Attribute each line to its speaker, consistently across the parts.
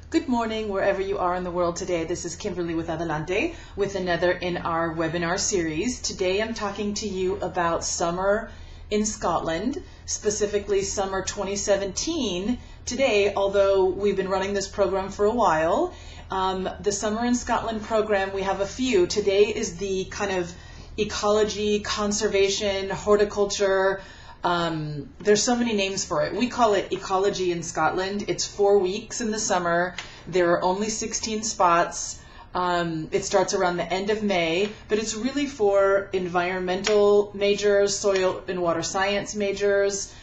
Speaker 1: Good morning, wherever you are in the world today. This is Kimberly with Adelante with another in our webinar series. Today I'm talking to you about summer in Scotland, specifically summer 2017. Today, although we've been running this program for a while, the Summer in Scotland program, we have a few. Today is the kind of ecology, conservation, horticulture. There's so many names for it. We call it Ecology in Scotland. It's 4 weeks in the summer. There are only 16 spots. It starts around the end of May, but it's really for environmental majors, soil and water science majors,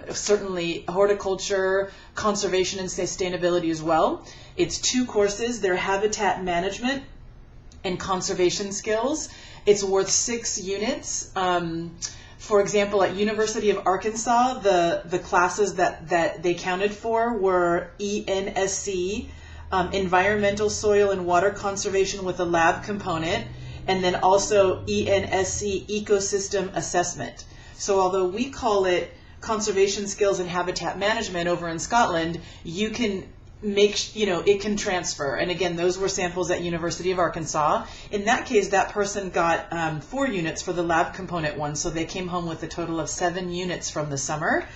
Speaker 1: certainly horticulture, conservation and sustainability as well. It's 2 courses. They're habitat management and conservation skills. It's worth 6 units. For example, at University of Arkansas, the classes that they counted for were ENSC, Environmental, Soil, and Water Conservation with a lab component, and then also ENSC, Ecosystem Assessment. So although we call it Conservation Skills and Habitat Management over in Scotland, you can make, it can transfer. And again, those were samples at University of Arkansas. In that case, that person got 4 units for the lab component one, so they came home with a total of 7 units from the summer.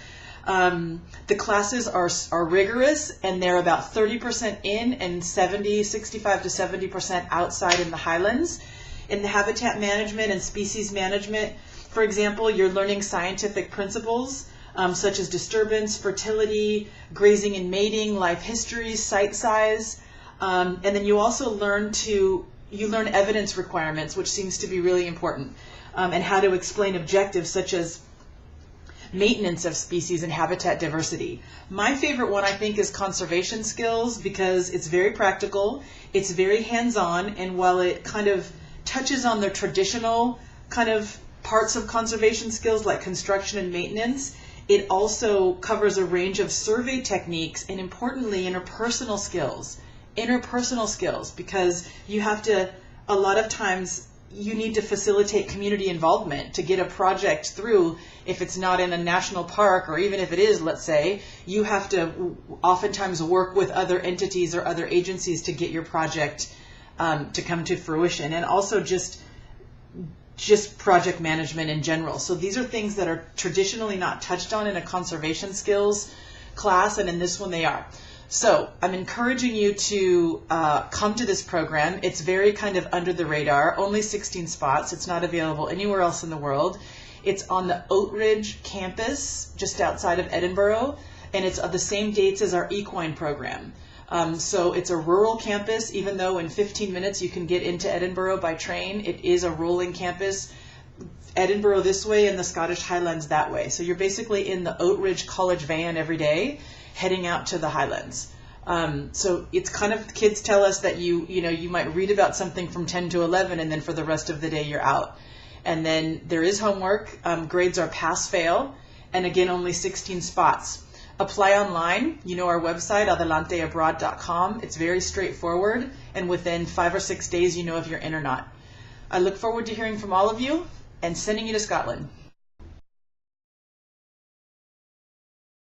Speaker 1: The classes are rigorous, and they're about 30% in and 65 to 70% outside in the highlands. In the habitat management and species management, for example, you're learning scientific principles, such as disturbance, fertility, grazing and mating, life history, site size, and then you also learn evidence requirements, which seems to be really important, and how to explain objectives such as maintenance of species and habitat diversity. My favorite one, I think, is conservation skills, because it's very practical, it's very hands-on, and while it kind of touches on the traditional kind of parts of conservation skills like construction and maintenance, it also covers a range of survey techniques and, importantly, interpersonal skills. Interpersonal skills, because you have to, a lot of times, you need to facilitate community involvement to get a project through. If it's not in a national park, or even if it is, let's say, you have to oftentimes work with other entities or other agencies to get your project to come to fruition. And also just project management in general. So these are things that are traditionally not touched on in a conservation skills class, and in this one they are. So I'm encouraging you to come to this program. It's very kind of under the radar, only 16 spots. It's not available anywhere else in the world. It's on the Oatridge campus, just outside of Edinburgh, and it's the same dates as our equine program. So it's a rural campus. Even though in 15 minutes you can get into Edinburgh by train, it is a rolling campus. Edinburgh this way and the Scottish Highlands that way. So you're basically in the Oatridge College van every day, heading out to the Highlands. So it's kind of, kids tell us that you might read about something from 10 to 11, and then for the rest of the day you're out. And then there is homework. Grades are pass-fail, and again, only 16 spots. Apply online. Our website, adelanteabroad.com. It's very straightforward, and within 5 or 6 days you know if you're in or not. I look forward to hearing from all of you and sending you to Scotland.